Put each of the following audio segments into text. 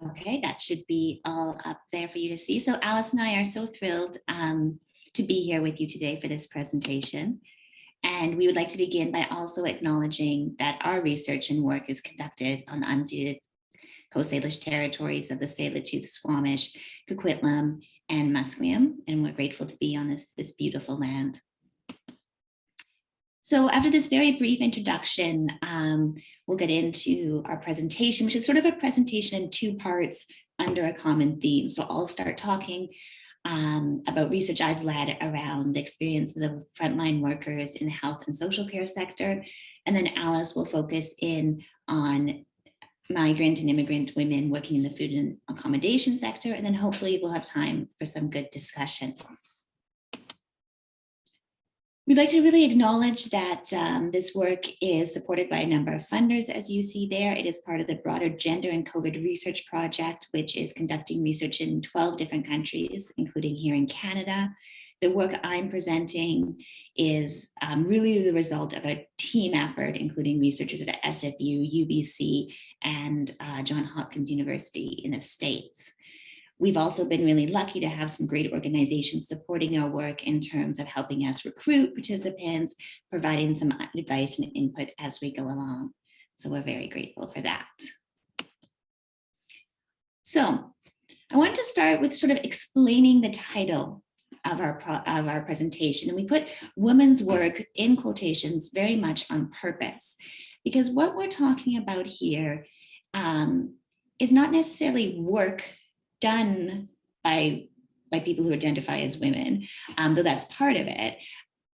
Okay, that should be all up there for you to see. So Alice and I are so thrilled to be here with you today for this presentation. And we would like to begin by also acknowledging that our research and work is conducted on the unceded Coast Salish territories of the Tsleil-Waututh, Squamish, Coquitlam, and Musqueam, and we're grateful to be on this beautiful land. So after this very brief introduction, we'll get into our presentation, which is sort of a presentation in two parts under a common theme. So I'll start talking about research I've led around the experiences of frontline workers in the health and social care sector. And then Alice will focus in on migrant and immigrant women working in the food and accommodation sector. And then hopefully we'll have time for some good discussion. We'd like to really acknowledge that this work is supported by a number of funders, as you see there. It is part of the broader Gender and COVID Research Project, which is conducting research in 12 different countries, including here in Canada. The work I'm presenting is really the result of a team effort, including researchers at SFU, UBC, and Johns Hopkins University in the States. We've also been really lucky to have some great organizations supporting our work in terms of helping us recruit participants, providing some advice and input as we go along. So we're very grateful for that. So I wanted to start with sort of explaining the title of our presentation. And we put women's work in quotations very much on purpose, because what we're talking about here is not necessarily work done by people who identify as women, though that's part of it.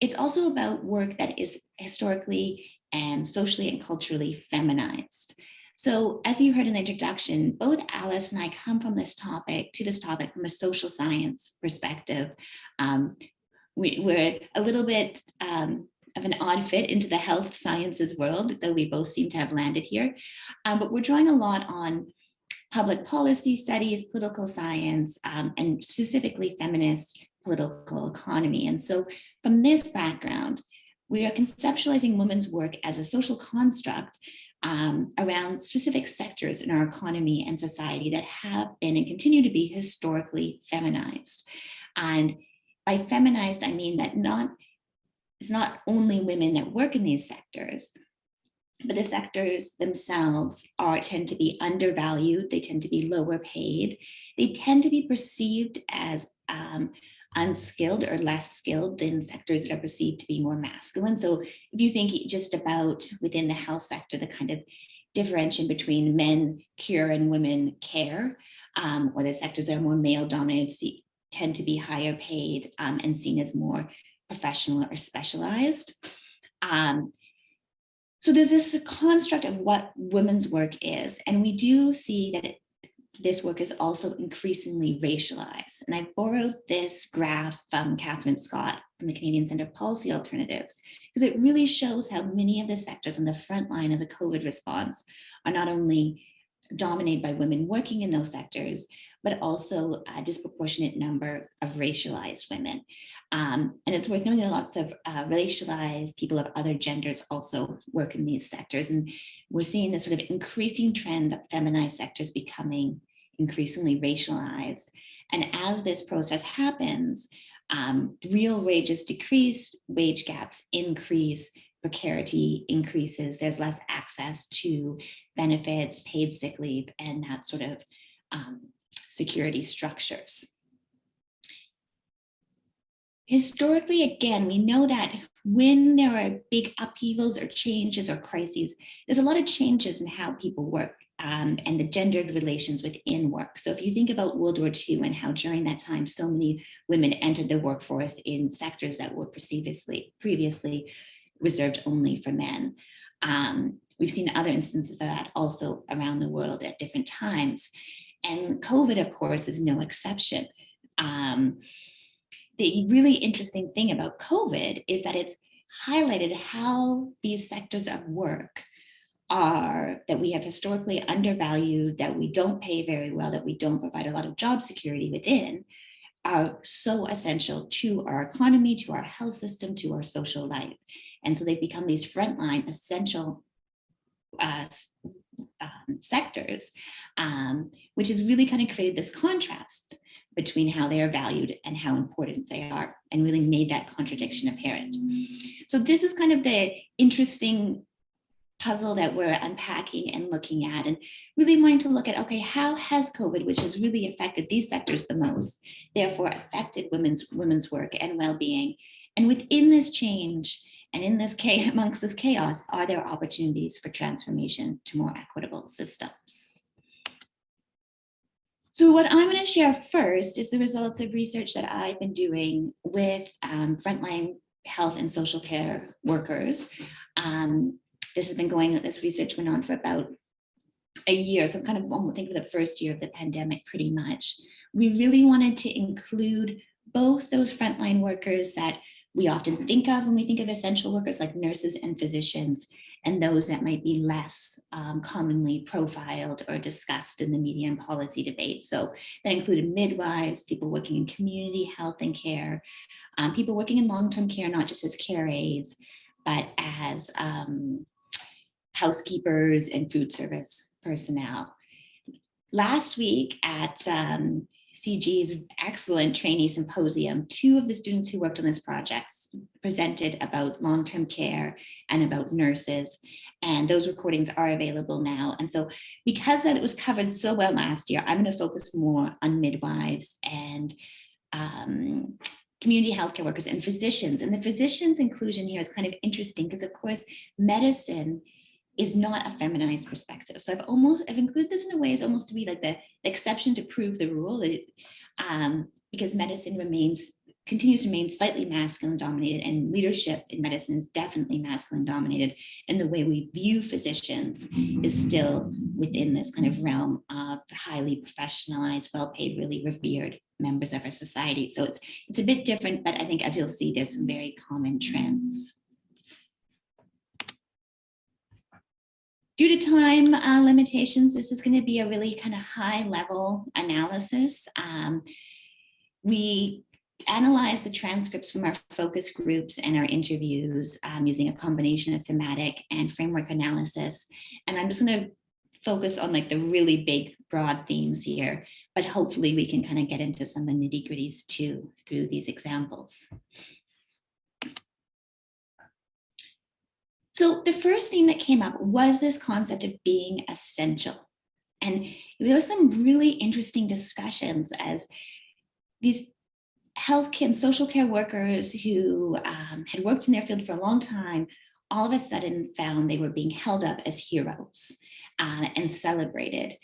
It's also about work that is historically and socially and culturally feminized. So as you heard in the introduction, both Alice and I come from this topic from a social science perspective. We're a little bit of an odd fit into the health sciences world, though we both seem to have landed here. But we're drawing a lot on public policy studies, political science, and specifically feminist political economy. And so from this background, we are conceptualizing women's work as a social construct around specific sectors in our economy and society that have been and continue to be historically feminized. And by feminized, I mean that it's not only women that work in these sectors, but the sectors themselves tend to be undervalued. They tend to be lower paid. They tend to be perceived as unskilled or less skilled than sectors that are perceived to be more masculine. So if you think just about within the health sector, the kind of differentiation between men cure and women care, or the sectors that are more male dominated tend to be higher paid and seen as more professional or specialized. So there's this construct of what women's work is, and we do see that this work is also increasingly racialized. And I borrowed this graph from Catherine Scott from the Canadian Centre for Policy Alternatives, because it really shows how many of the sectors on the front line of the COVID response are not only dominated by women working in those sectors, but also a disproportionate number of racialized women. And it's worth knowing that lots of racialized people of other genders also work in these sectors. And we're seeing this sort of increasing trend of feminized sectors becoming increasingly racialized. And as this process happens, real wages decrease, wage gaps increase, precarity increases, there's less access to benefits, paid sick leave, and that sort of security structures. Historically, again, we know that when there are big upheavals or changes or crises, there's a lot of changes in how people work and the gendered relations within work. So if you think about World War II and how during that time, so many women entered the workforce in sectors that were previously reserved only for men. We've seen other instances of that also around the world at different times. And COVID, of course, is no exception. The really interesting thing about COVID is that it's highlighted how these sectors of work that we have historically undervalued, that we don't pay very well, that we don't provide a lot of job security within, are so essential to our economy, to our health system, to our social life. And so they've become these frontline essential sectors, which has really kind of created this contrast between how they are valued and how important they are, and really made that contradiction apparent. So this is kind of the interesting puzzle that we're unpacking and looking at, and really wanting to look at, okay, how has COVID, which has really affected these sectors the most, therefore affected women's work and well-being? And within this change and in this amongst this chaos, are there opportunities for transformation to more equitable systems? So what I'm going to share first is the results of research that I've been doing with frontline health and social care workers. This research went on for about a year, so kind of I think the first year of the pandemic pretty much. We really wanted to include both those frontline workers that we often think of when we think of essential workers, like nurses and physicians, and those that might be less commonly profiled or discussed in the media and policy debate. So that included midwives, people working in community health and care, people working in long-term care, not just as care aides, but as housekeepers and food service personnel. Last week at CG's excellent trainee symposium, 2 of the students who worked on this project presented about long-term care and about nurses, and those recordings are available now. And so because that it was covered so well last year, I'm going to focus more on midwives and community healthcare workers and physicians. And the physicians inclusion here is kind of interesting because, of course, medicine is not a feminized perspective. So I've included this in a way, it's almost to be like the exception to prove the rule, because medicine continues to remain slightly masculine dominated, and leadership in medicine is definitely masculine dominated. And the way we view physicians is still within this kind of realm of highly professionalized, well-paid, really revered members of our society. So it's a bit different, but I think as you'll see, there's some very common trends. Due to time limitations, this is going to be a really kind of high level analysis. We analyze the transcripts from our focus groups and our interviews using a combination of thematic and framework analysis. And I'm just going to focus on like the really big broad themes here, but hopefully we can kind of get into some of the nitty gritties too through these examples. So the first thing that came up was this concept of being essential. And there were some really interesting discussions as these healthcare and social care workers who had worked in their field for a long time, all of a sudden found they were being held up as heroes and celebrated.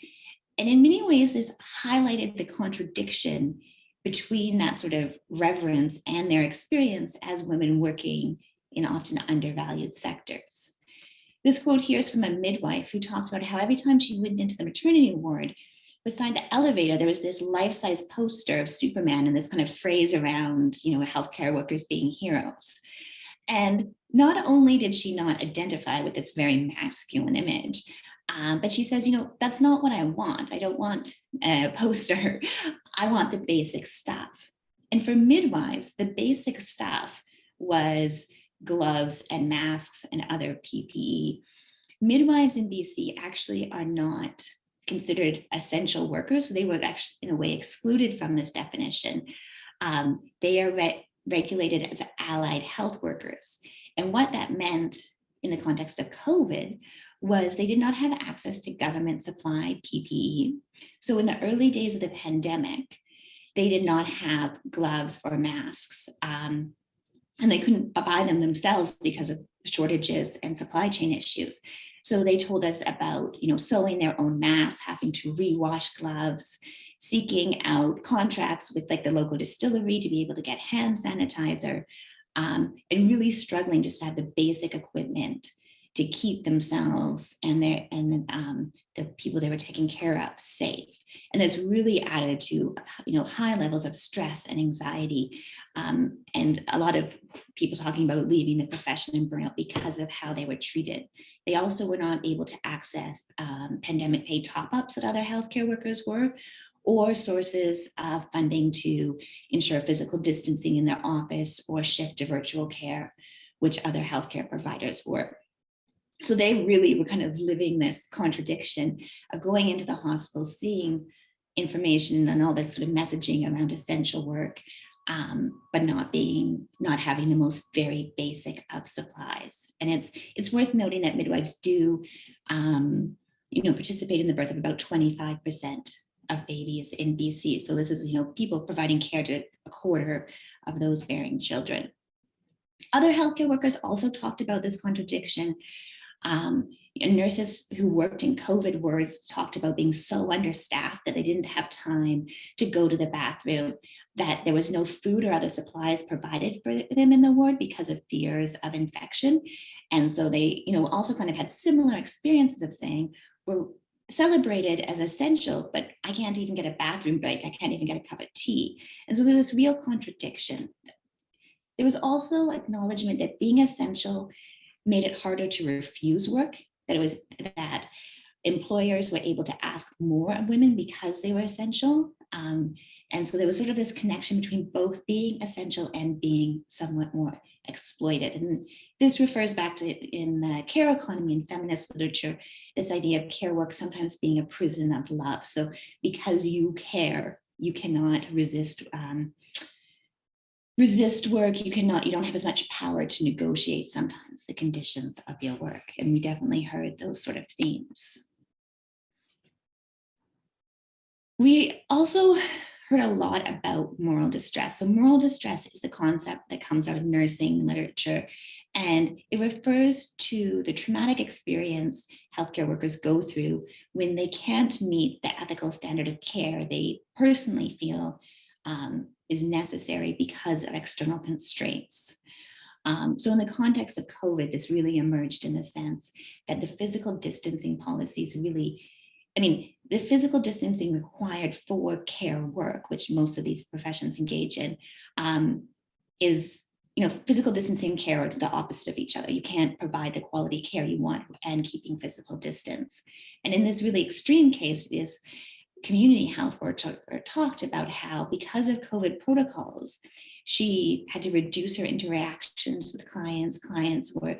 And in many ways, this highlighted the contradiction between that sort of reverence and their experience as women working in often undervalued sectors. This quote here is from a midwife who talked about how every time she went into the maternity ward, beside the elevator, there was this life-size poster of Superman and this kind of phrase around, healthcare workers being heroes. And not only did she not identify with its very masculine image, but she says, that's not what I want. I don't want a poster. I want the basic stuff. And for midwives, the basic stuff was gloves and masks and other PPE. Midwives in BC actually are not considered essential workers. So they were actually in a way excluded from this definition. They are regulated as allied health workers. And what that meant in the context of COVID was they did not have access to government supplied PPE. So in the early days of the pandemic, they did not have gloves or masks. And they couldn't buy them themselves because of shortages and supply chain issues. So they told us about, sewing their own masks, having to rewash gloves, seeking out contracts with like the local distillery to be able to get hand sanitizer, and really struggling just to have the basic equipment to keep themselves and the people they were taking care of safe. And that's really added to, high levels of stress and anxiety. And a lot of people talking about leaving the profession and burnout because of how they were treated. They also were not able to access pandemic paid top-ups that other healthcare workers were, or sources of funding to ensure physical distancing in their office or shift to virtual care, which other healthcare providers were. So they really were kind of living this contradiction of going into the hospital, seeing information and all this sort of messaging around essential work, but not having the most very basic of supplies. And it's worth noting that midwives do, participate in the birth of about 25% of babies in BC. So this is, people providing care to a quarter of those bearing children. Other healthcare workers also talked about this contradiction. And nurses who worked in COVID wards talked about being so understaffed that they didn't have time to go to the bathroom, that there was no food or other supplies provided for them in the ward because of fears of infection. And so they, also kind of had similar experiences of saying, we're celebrated as essential, but I can't even get a bathroom break. I can't even get a cup of tea. And so there's this real contradiction. There was also acknowledgement that being essential made it harder to refuse work, that employers were able to ask more of women because they were essential. And so there was sort of this connection between both being essential and being somewhat more exploited. And this refers back to, in the care economy and feminist literature, this idea of care work sometimes being a prison of love. So because you care, you cannot resist work, you don't have as much power to negotiate sometimes the conditions of your work. And we definitely heard those sort of themes. We also heard a lot about moral distress. So moral distress is the concept that comes out of nursing literature, and it refers to the traumatic experience healthcare workers go through when they can't meet the ethical standard of care they personally feel is necessary because of external constraints. So in the context of COVID, this really emerged in the sense that the physical distancing policies the physical distancing required for care work, which most of these professions engage in, is, physical distancing and care are the opposite of each other. You can't provide the quality care you want and keeping physical distance. And in this really extreme case, this community health worker talked about how, because of COVID protocols, she had to reduce her interactions with clients. Clients were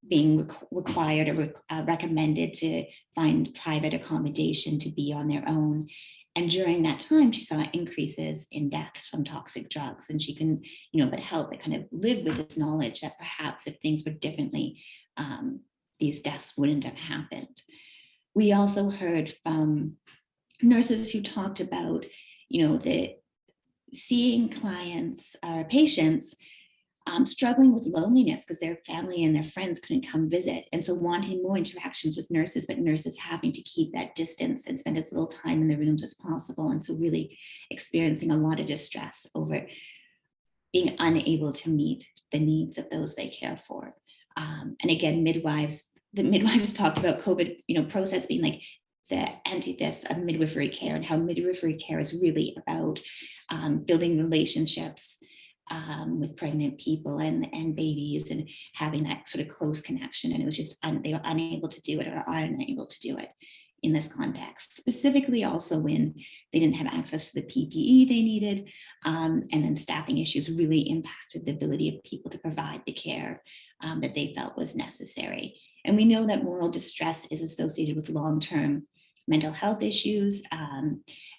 being required or recommended to find private accommodation to be on their own. And during that time, she saw increases in deaths from toxic drugs. And she couldn't, but kind of live with this knowledge that perhaps if things were differently, these deaths wouldn't have happened. We also heard from nurses who talked about, the seeing clients or patients struggling with loneliness because their family and their friends couldn't come visit. And so wanting more interactions with nurses, but nurses having to keep that distance and spend as little time in the rooms as possible. And so really experiencing a lot of distress over being unable to meet the needs of those they care for. And again, the midwives talked about COVID, process being like the antithesis of midwifery care, and how midwifery care is really about building relationships with pregnant people and babies, and having that sort of close connection. And it was just, they were unable to do it, or are unable to do it in this context, specifically also when they didn't have access to the PPE they needed. And then staffing issues really impacted the ability of people to provide the care that they felt was necessary. And we know that moral distress is associated with long-term mental health issues,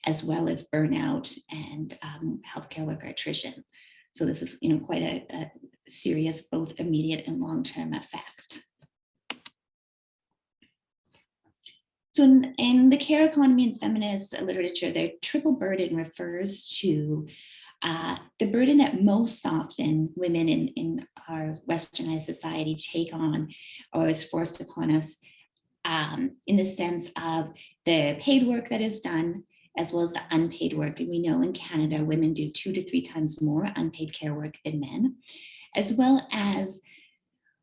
as well as burnout and healthcare worker attrition. So this is, quite a serious, both immediate and long-term effect. So in the care economy and feminist literature, the triple burden refers to the burden that most often women in our westernized society take on, or is forced upon us, in the sense of the paid work that is done, as well as the unpaid work. And we know in Canada, women do 2 to 3 times more unpaid care work than men, as well as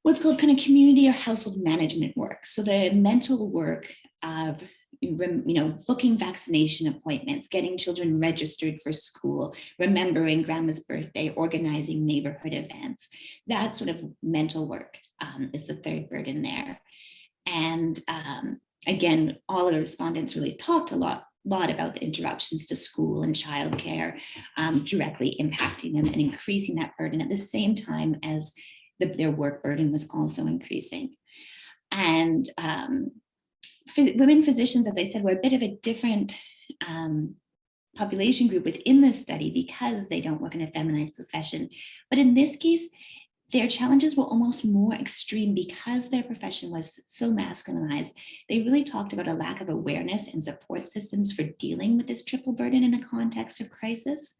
what's called kind of community or household management work. So the mental work of, booking vaccination appointments, getting children registered for school, remembering grandma's birthday, organizing neighborhood events. That sort of mental work is the third burden there. And again, all of the respondents really talked a lot about the interruptions to school and childcare directly impacting them and increasing that burden, at the same time as their work burden was also increasing. And women physicians, as I said, were a bit of a different population group within this study because they don't work in a feminized profession. But in this case, their challenges were almost more extreme because their profession was so masculinized. They really talked about a lack of awareness and support systems for dealing with this triple burden in a context of crisis.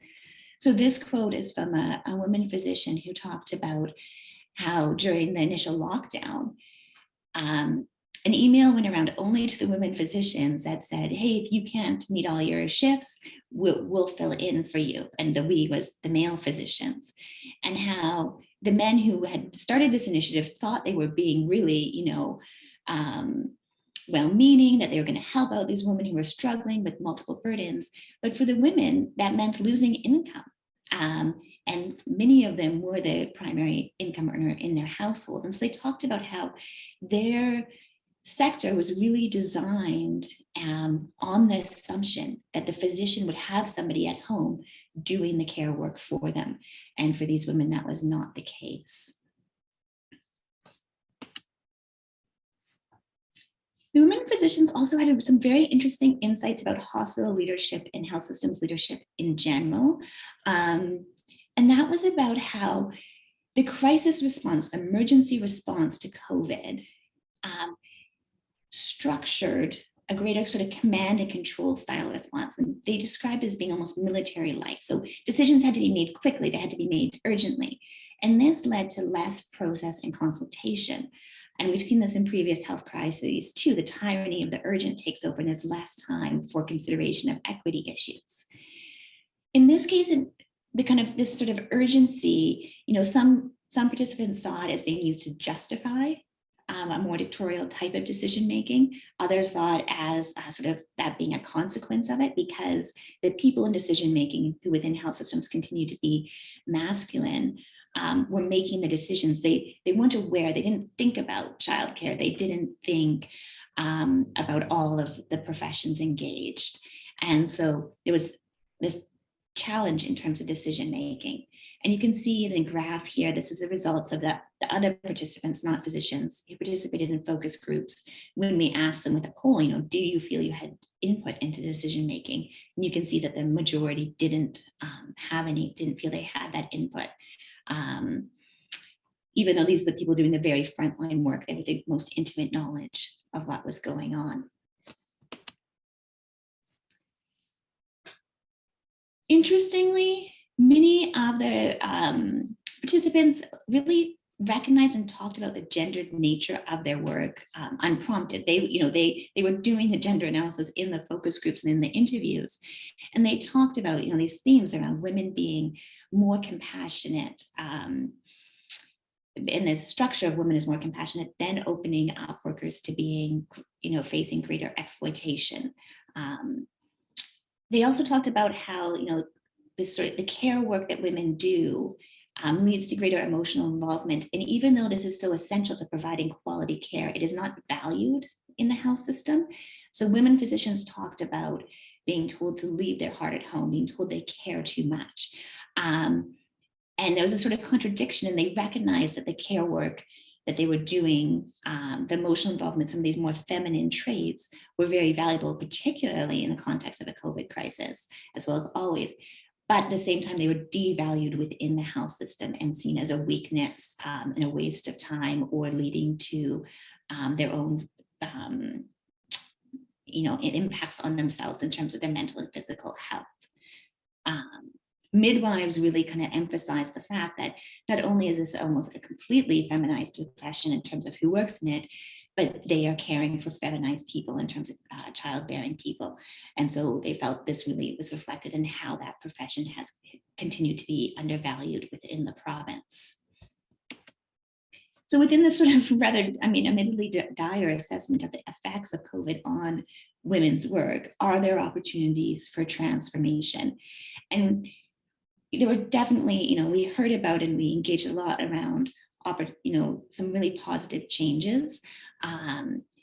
So this quote is from a woman physician who talked about how during the initial lockdown, an email went around only to the women physicians that said, hey, if you can't meet all your shifts, we'll fill in for you. And the we was the male physicians. And how the men who had started this initiative thought they were being really, well-meaning, that they were going to help out these women who were struggling with multiple burdens. But for the women, that meant losing income. And many of them were the primary income earner in their household. And so they talked about how their sector was really designed on the assumption that the physician would have somebody at home doing the care work for them. And for these women, that was not the case. The women physicians also had some very interesting insights about hospital leadership and health systems leadership in general. And that was about how the crisis response, the emergency response to COVID, structured a greater sort of command and control style response. And they described it as being almost military-like. So decisions had to be made quickly, they had to be made urgently. And this led to less process and consultation. And we've seen this in previous health crises too. The tyranny of the urgent takes over and there's less time for consideration of equity issues. In this case, the kind of this sort of urgency, some participants saw it as being used to justify a more dictatorial type of decision making. Others saw it as sort of that being a consequence of it, because the people in decision making who within health systems continue to be masculine were making the decisions. They weren't aware, they didn't think about childcare, they didn't think about all of the professions engaged. And so there was this challenge in terms of decision making. And you can see in the graph here, this is the results of the other participants, not physicians, who participated in focus groups when we asked them with a poll, do you feel you had input into decision making? And you can see that the majority didn't didn't feel they had that input. Even though these are the people doing the very frontline work, they had the most intimate knowledge of what was going on. Interestingly, many of the participants really recognized and talked about the gendered nature of their work unprompted. They were doing the gender analysis in the focus groups and in the interviews, and they talked about these themes around women being more compassionate. And the structure of women is more compassionate, then opening up workers to being, facing greater exploitation. They also talked about how, the care work that women do leads to greater emotional involvement. And even though this is so essential to providing quality care, it is not valued in the health system. So women physicians talked about being told to leave their heart at home, being told they care too much. And there was a sort of contradiction, and they recognized that the care work that they were doing, the emotional involvement, some of these more feminine traits were very valuable, particularly in the context of a COVID crisis, as well as always. But at the same time, they were devalued within the health system and seen as a weakness and a waste of time, or leading to their own, impacts on themselves in terms of their mental and physical health. Midwives really kind of emphasize the fact that not only is this almost a completely feminized profession in terms of who works in it, but they are caring for feminized people in terms of childbearing people. And so they felt this really was reflected in how that profession has continued to be undervalued within the province. So within this sort of admittedly dire assessment of the effects of COVID on women's work, are there opportunities for transformation? And there were definitely, we heard about and we engaged a lot around, some really positive changes.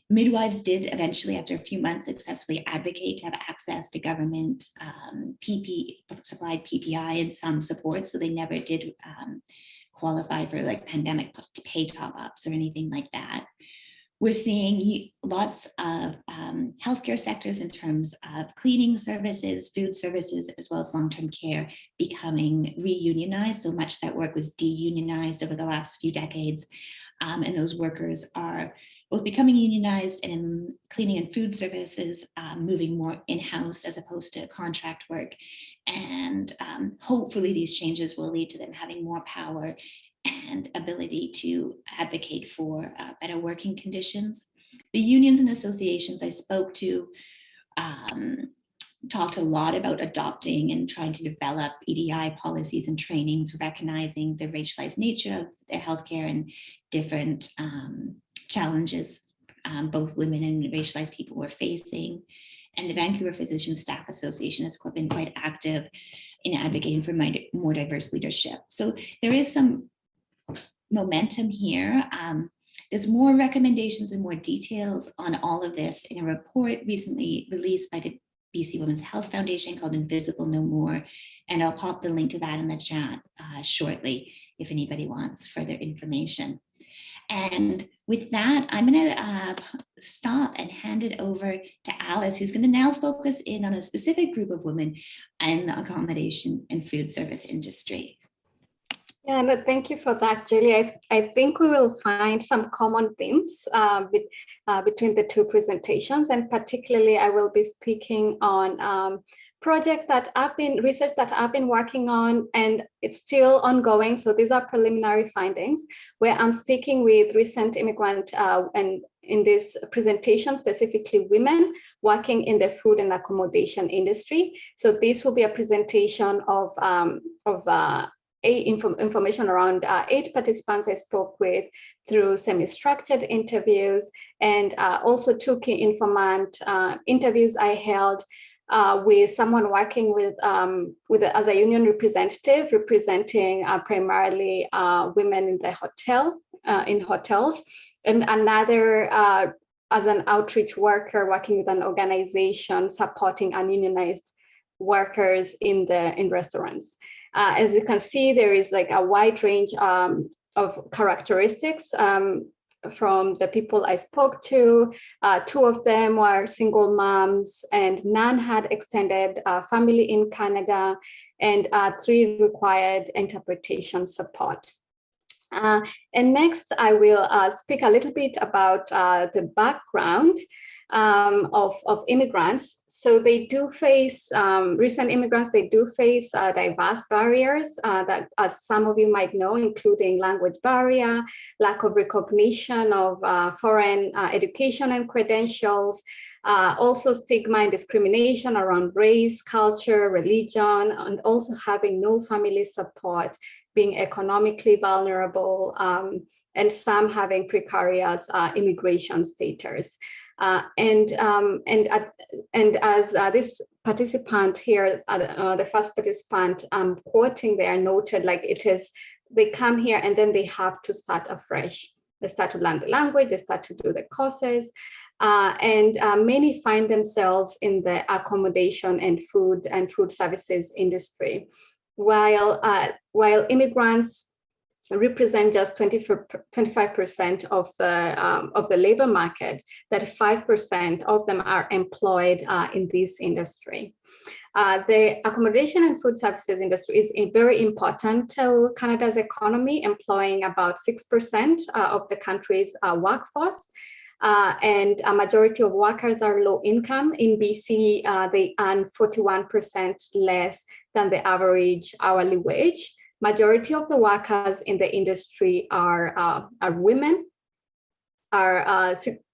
Midwives did eventually, after a few months, successfully advocate to have access to government supplied PPI and some support, so they never did qualify for like pandemic pay top-ups or anything like that. We're seeing lots of healthcare sectors in terms of cleaning services, food services, as well as long-term care becoming reunionized. So much of that work was deunionized over the last few decades. And those workers are both becoming unionized, and in cleaning and food services, moving more in-house as opposed to contract work. And hopefully these changes will lead to them having more power and ability to advocate for better working conditions. The unions and associations I spoke to talked a lot about adopting and trying to develop EDI policies and trainings, recognizing the racialized nature of their healthcare and different challenges both women and racialized people were facing. And the Vancouver Physician Staff Association has been quite active in advocating for more diverse leadership. So there is some momentum here. There's more recommendations and more details on all of this in a report recently released by the BC Women's Health Foundation called Invisible No More. And I'll pop the link to that in the chat shortly if anybody wants further information. And with that, I'm going to stop and hand it over to Alice, who's going to now focus in on a specific group of women in the accommodation and food service industry. Yeah, no, thank you for that, Julie. I think we will find some common themes between the two presentations, and particularly I will be speaking on research that I've been working on, and it's still ongoing. So these are preliminary findings where I'm speaking with recent immigrant and in this presentation, specifically women working in the food and accommodation industry. So this will be a presentation of information around 8 participants I spoke with through semi-structured interviews, and also 2 key informant interviews I held with someone working with as a union representative, representing primarily women in the in hotels, and another as an outreach worker working with an organization supporting ununionized workers in restaurants. As you can see, there is like a wide range of characteristics from the people I spoke to. 2 of them were single moms, and none had extended family in Canada, and 3 required interpretation support. And next, I will speak a little bit about the background of immigrants. So they do face, recent immigrants, they do face diverse barriers that, as some of you might know, including language barrier, lack of recognition of foreign education and credentials, also stigma and discrimination around race, culture, religion, and also having no family support, being economically vulnerable, and some having precarious immigration status. And as this participant here, the first participant I'm quoting there noted, like they come here and then they have to start afresh. They start to learn the language, they start to do the courses, and many find themselves in the accommodation and food services industry. While immigrants represent just 25% of the labor market, that 5% of them are employed in this industry. The accommodation and food services industry is very important to Canada's economy, employing about 6% of the country's workforce. And a majority of workers are low income. In BC, they earn 41% less than the average hourly wage. Majority of the workers in the industry are women, are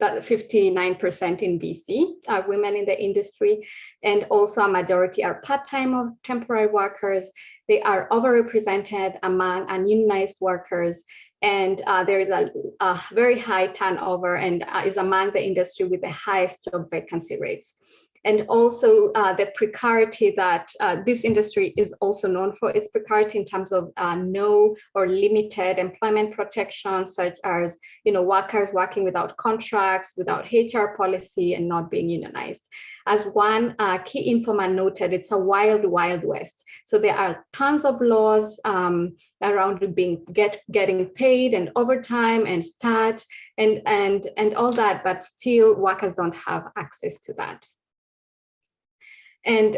59% in BC are women in the industry, and also a majority are part-time or temporary workers. They are overrepresented among unionized workers, and there is a very high turnover, and is among the industry with the highest job vacancy rates. and also the precarity that this industry is also known for. Its precarity in terms of no or limited employment protection, such as workers working without contracts, without HR policy, and not being unionized. As one key informant noted, it's a wild, wild west. So there are tons of laws around getting paid and overtime and stat and all that, but still workers don't have access to that. And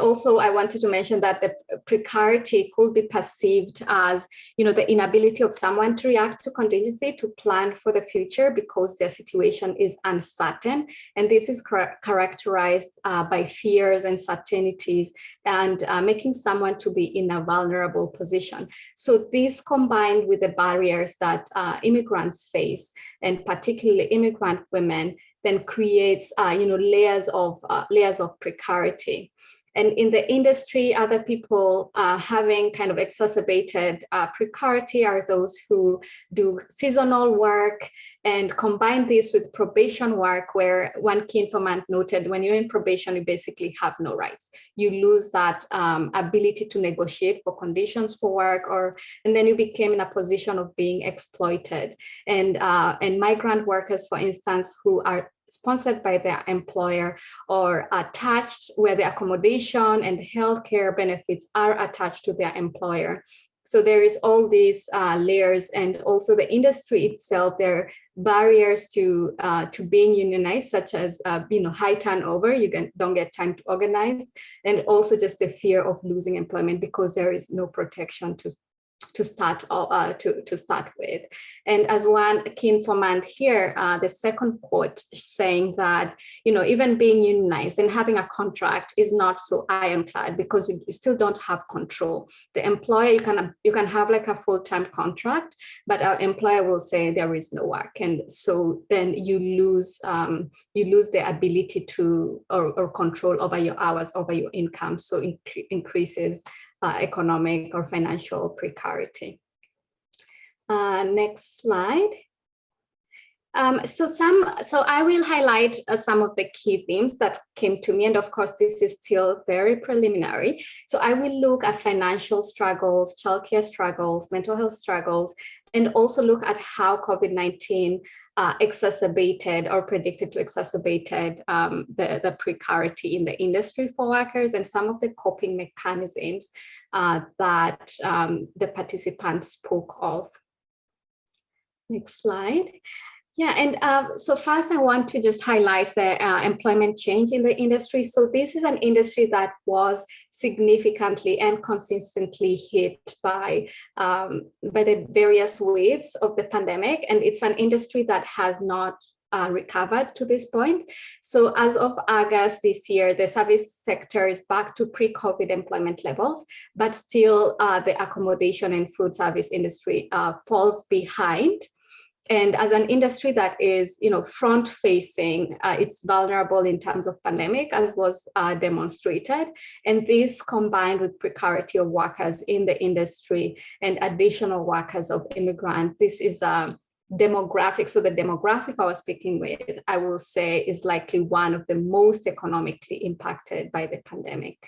also I wanted to mention that the precarity could be perceived as, the inability of someone to react to contingency, to plan for the future because their situation is uncertain. And this is characterized by fears and certainties and making someone to be in a vulnerable position. So this combined with the barriers that immigrants face, and particularly immigrant women, then creates layers of precarity. And in the industry, other people having kind of exacerbated precarity are those who do seasonal work, and combine this with probation work, where one key informant noted, when you're in probation, you basically have no rights. You lose that ability to negotiate for conditions for work, and then you became in a position of being exploited. And migrant workers, for instance, who are sponsored by their employer or attached, where the accommodation and healthcare benefits are attached to their employer. So there is all these layers, and also the industry itself, there are barriers to being unionized, such as high turnover, don't get time to organize, and also just the fear of losing employment because there is no protection to start with. And as one key informant here, the second quote saying that, even being unionized and having a contract is not so ironclad because you still don't have control. The employer, you can have like a full-time contract, but our employer will say there is no work. And so then you lose the ability to, or control over your hours, over your income. So increases economic or financial precarity. Next slide. So I will highlight some of the key themes that came to me, and of course this is still very preliminary. So I will look at financial struggles, childcare struggles, mental health struggles, and also look at how COVID-19 exacerbated or predicted to exacerbated the precarity in the industry for workers, and some of the coping mechanisms that the participants spoke of. Next slide. Yeah, and so first I want to just highlight the employment change in the industry. So this is an industry that was significantly and consistently hit by the various waves of the pandemic, and it's an industry that has not recovered to this point. So as of August this year, the service sector is back to pre-COVID employment levels, but still the accommodation and food service industry falls behind. And as an industry that is, front-facing, it's vulnerable in terms of pandemic, as was demonstrated. And this combined with precarity of workers in the industry and additional workers of immigrant, this is demographic. So the demographic I was speaking with, I will say, is likely one of the most economically impacted by the pandemic.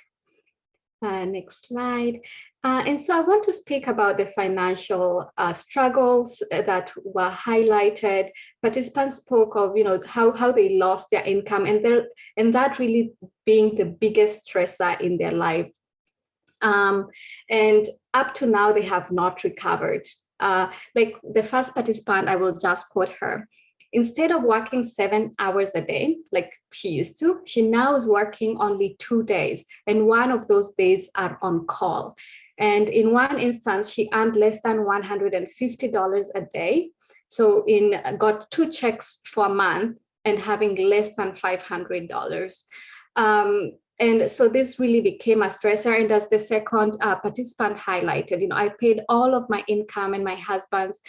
Next slide. And so I want to speak about the financial struggles that were highlighted. Participants spoke of, how they lost their income, and that really being the biggest stressor in their life. And up to now, they have not recovered. Like the first participant, I will just quote her. Instead of working 7 hours a day, like she used to, she now is working only 2 days, and one of those days are on call. And in one instance, she earned less than $150 a day. So got 2 checks for a month and having less than $500. And so this really became a stressor. And as the second participant highlighted, I paid all of my income and my husband's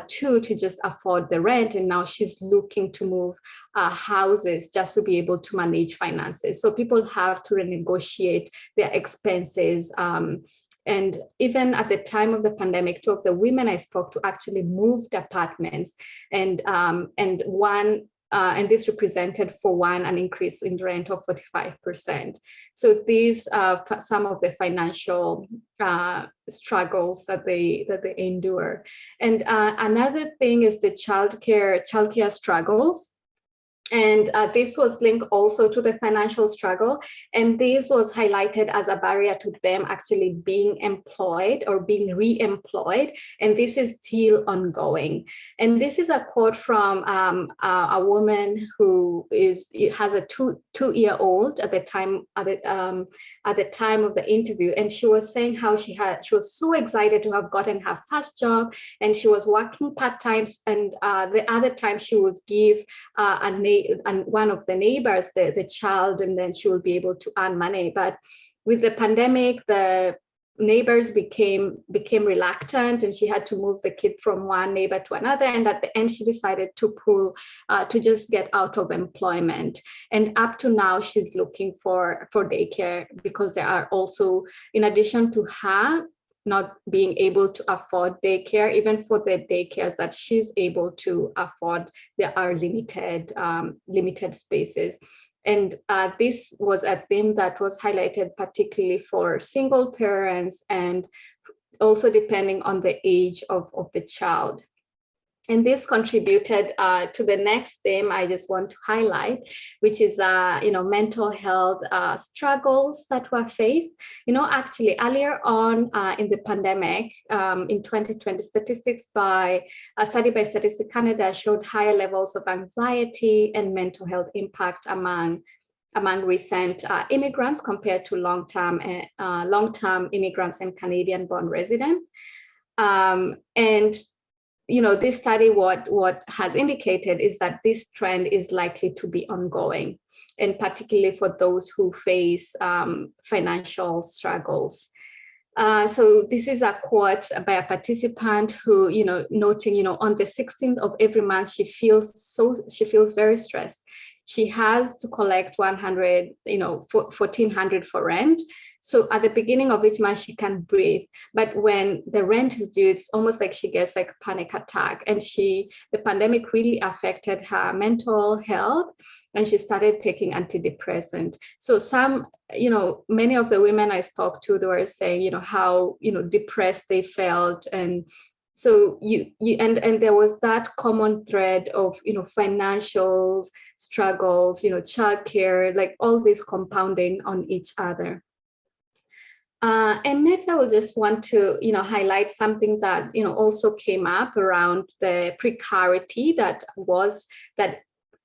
too to just afford the rent. And now she's looking to move houses just to be able to manage finances. So people have to renegotiate their expenses. And even at the time of the pandemic, 2 of the women I spoke to actually moved apartments, and one and this represented for one an increase in rent of 45%. So these are some of the financial struggles that they endure. And another thing is the childcare struggles. And this was linked also to the financial struggle. And this was highlighted as a barrier to them actually being employed or being re-employed. And this is still ongoing. And this is a quote from a woman who has a two-year-old at the time of the interview. And she was saying how she was so excited to have gotten her first job, and she was working part-time, and the other time she would give one of the neighbors the child, and then she will be able to earn money. But with the pandemic, the neighbors became reluctant, and she had to move the kid from one neighbor to another. And at the end, she decided to just get out of employment. And up to now, she's looking for daycare, because there are also, in addition to her not being able to afford daycare, even for the daycares that she's able to afford, there are limited spaces. And this was a theme that was highlighted particularly for single parents, and also depending on the age of the child. And this contributed to the next theme I just want to highlight, which is mental health struggles that were faced. Actually earlier on in the pandemic, in 2020, statistics by a study by Statistics Canada showed higher levels of anxiety and mental health impact among recent immigrants compared to long-term immigrants and Canadian-born residents. And this study, what has indicated is that this trend is likely to be ongoing, and particularly for those who face financial struggles. So this is a quote by a participant who, noting, on the 16th of every month, she feels very stressed. She has to collect 1,400 for rent. So at the beginning of each month, she can breathe. But when the rent is due, it's almost like she gets like a panic attack. And the pandemic really affected her mental health, and she started taking antidepressant. So many of the women I spoke to, they were saying, how, depressed they felt. And so and there was that common thread of, financial struggles, childcare, like all this compounding on each other. And next, I will just want to, highlight something that, also came up around the precarity that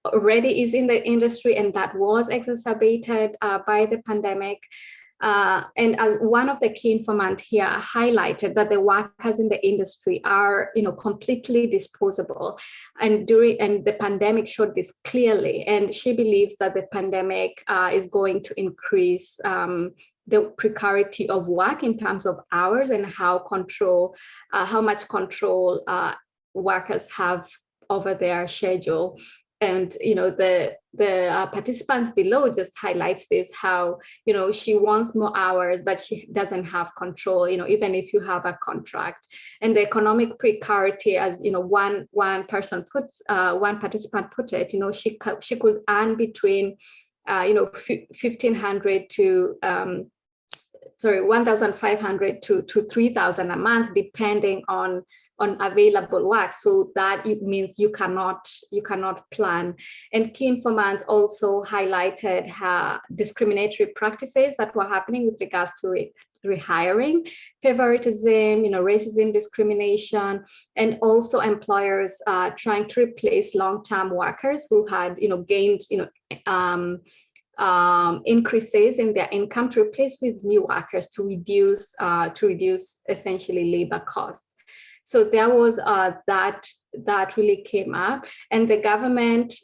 already is in the industry, and that was exacerbated by the pandemic. And as one of the key informants here highlighted, that the workers in the industry are, completely disposable, and the pandemic showed this clearly. And she believes that the pandemic is going to increase the precarity of work in terms of hours, and how much control workers have over their schedule. And the participants below just highlights this, how she wants more hours, but she doesn't have control, even if you have a contract. And the economic precarity, as one participant put it, she could earn between 1,500 to 1,500 to 3,000 a month, depending on available work. So that it means you cannot plan. And key informants also highlighted discriminatory practices that were happening with regards to rehiring, favoritism, racism, discrimination, and also employers trying to replace long-term workers who had gained increases in their income, to replace with new workers to reduce essentially labor costs. So there was that really came up, and the government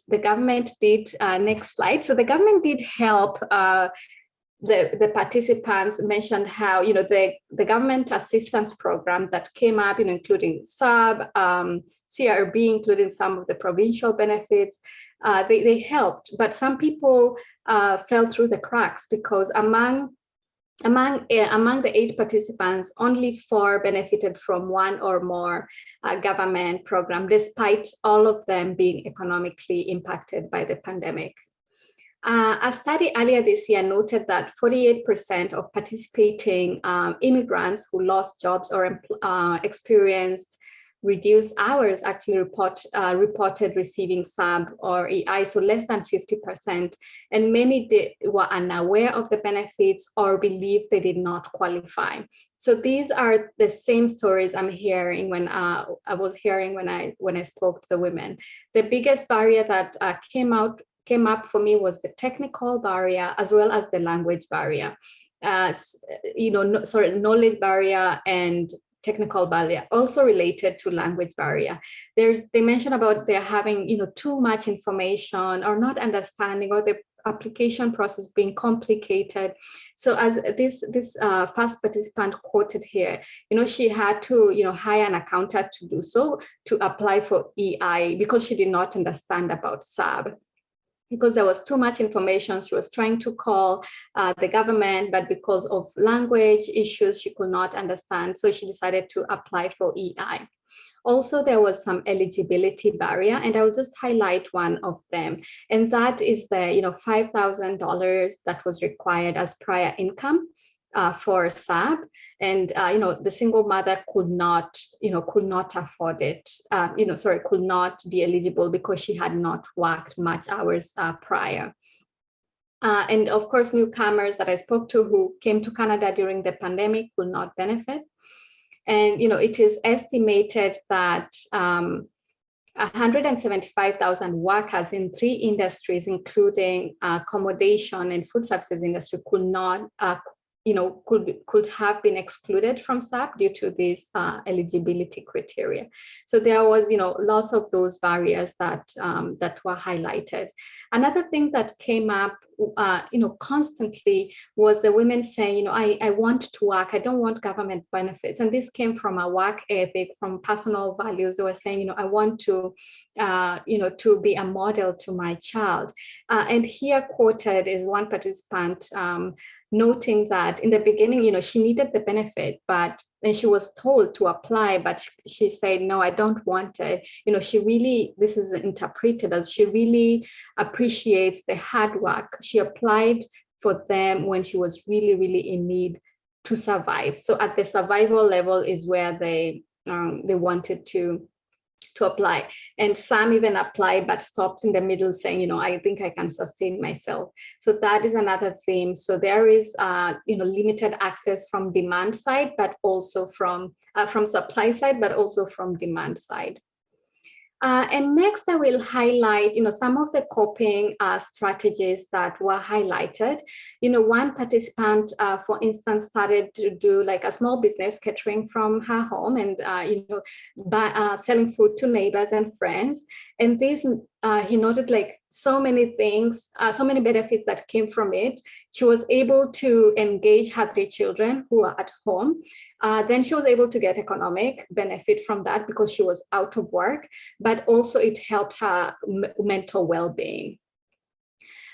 did next slide. So the government did help. The participants mentioned how the government assistance program that came up, including SAB, CRB, including some of the provincial benefits, they helped, but some people fell through the cracks, because among Among the 8 participants, only 4 benefited from one or more government program, despite all of them being economically impacted by the pandemic. A study earlier this year noted that 48% of participating immigrants who lost jobs or experienced reduced hours actually reported receiving SAB or EI, so less than 50%. And many were unaware of the benefits or believed they did not qualify. So these are the same stories I'm hearing when I spoke to the women. The biggest barrier that came up for me was the technical barrier as well as the language barrier. Knowledge barrier and technical barrier, also related to language barrier. They mentioned about they're having too much information or not understanding, or the application process being complicated. So as this first participant quoted here, she had to hire an accountant to do so, to apply for EI, because she did not understand about SAB. Because there was too much information, she was trying to call the government, but because of language issues, she could not understand. So she decided to apply for EI. Also, there was some eligibility barrier, and I'll just highlight one of them. And that is the $5,000 that was required as prior income for SAB, and the single mother could not afford it. Could not be eligible because she had not worked much hours prior. And of course, newcomers that I spoke to who came to Canada during the pandemic will not benefit. And it is estimated that 175,000 workers in 3 industries, including accommodation and food services industry, could not could have been excluded from SAP due to these eligibility criteria. So there was, lots of those barriers that were highlighted. Another thing that came up, constantly was the women saying, I want to work, I don't want government benefits. And this came from a work ethic, from personal values. They were saying, I want to, to be a model to my child. And here quoted is one participant, noting that in the beginning, she needed the benefit, and she was told to apply, but she said, no, I don't want it. She really, this is interpreted as she really appreciates the hard work. She applied for them when she was really, really in need to survive. So at the survival level is where they wanted to apply. And some even applied but stopped in the middle saying, I think I can sustain myself. So that is another theme. So there is limited access from demand side, but also from supply side, but also from demand side. And next, I will highlight, some of the coping strategies that were highlighted. One participant, for instance, started to do like a small business catering from her home and, selling food to neighbors and friends. And this, he noted like so many things, so many benefits that came from it. She was able to engage her 3 children who are at home. Then she was able to get economic benefit from that because she was out of work, but also it helped her mental well-being.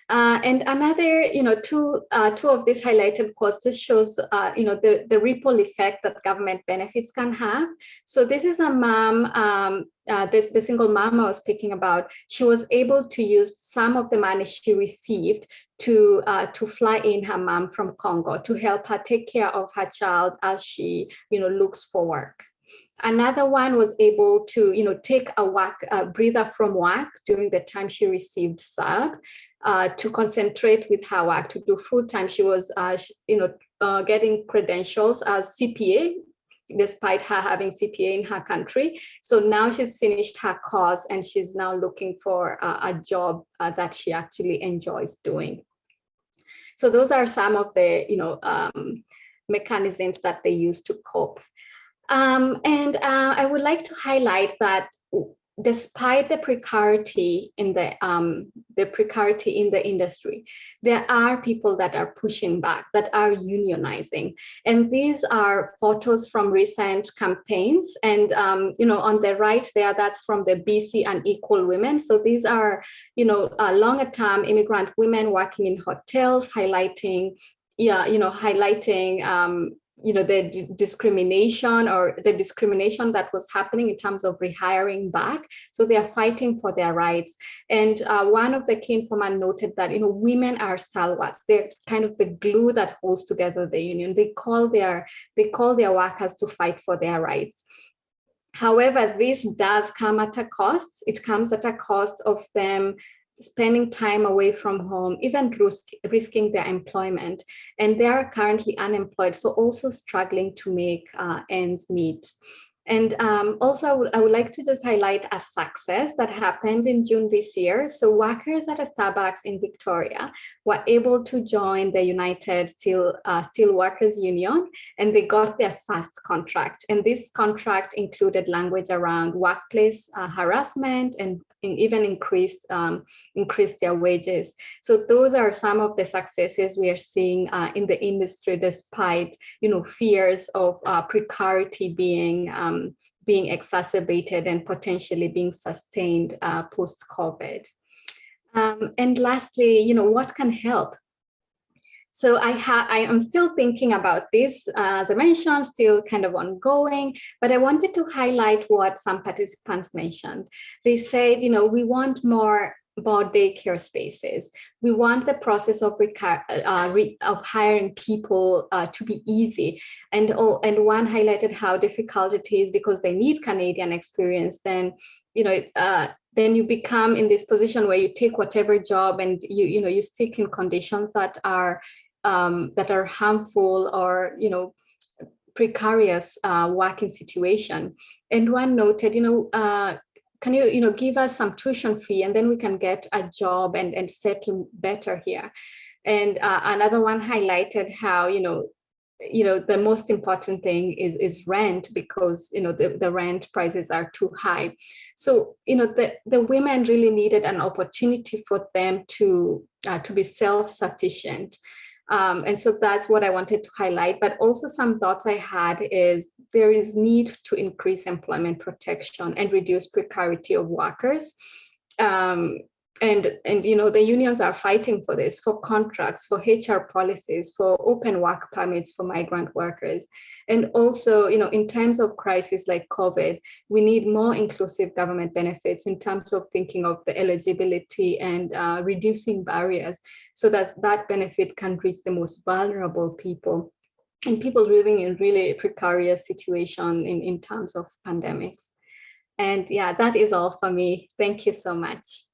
And another, two of these highlighted quotes, this shows, the ripple effect that government benefits can have. So this is a mom, the single mom I was speaking about. She was able to use some of the money she received to fly in her mom from Congo to help her take care of her child as she, looks for work. Another one was able to, take a breather from work during the time she received SAB, to concentrate with her work, to do full time. She was, getting credentials as CPA, despite her having CPA in her country. So now she's finished her course and she's now looking for a job that she actually enjoys doing. So those are some of the, mechanisms that they use to cope. And I would like to highlight that despite the precarity in the industry, there are people that are pushing back, that are unionizing. And these are photos from recent campaigns. And, on the right there, that's from the BC Unequal Women. So these are, longer term immigrant women working in hotels, highlighting highlighting the discrimination that was happening in terms of rehiring back. So they are fighting for their rights. And one of the key informant noted that women are stalwarts. They're kind of the glue that holds together the union. They call their workers to fight for their rights. However, this does come at a cost. It comes at a cost of them spending time away from home, even risking their employment. And they are currently unemployed, so also struggling to make ends meet. And also, I would like to just highlight a success that happened in June this year. So workers at a Starbucks in Victoria were able to join the United Steelworkers Union, and they got their first contract. And this contract included language around workplace harassment and even increased their wages. So those are some of the successes we are seeing in the industry, despite fears of precarity being exacerbated and potentially being sustained post-COVID. And lastly, what can help? So I am still thinking about this, as I mentioned, still kind of ongoing, but I wanted to highlight what some participants mentioned. They said, we want more daycare spaces. We want the process of hiring people to be easy. And one highlighted how difficult it is because they need Canadian experience. Then, then you become in this position where you take whatever job and you stick in conditions that are harmful or precarious working situation. And one noted, can you give us some tuition fee and then we can get a job and settle better here. And another one highlighted how the most important thing is rent, because the rent prices are too high. So the women really needed an opportunity for them to be self-sufficient. And so that's what I wanted to highlight. But also some thoughts I had is there is need to increase employment protection and reduce precarity of workers. And the unions are fighting for this, for contracts, for HR policies, for open work permits for migrant workers. And also, in terms of crises like COVID, we need more inclusive government benefits in terms of thinking of the eligibility and reducing barriers so that that benefit can reach the most vulnerable people and people living in really precarious situation in terms of pandemics. And yeah, that is all for me. Thank you so much.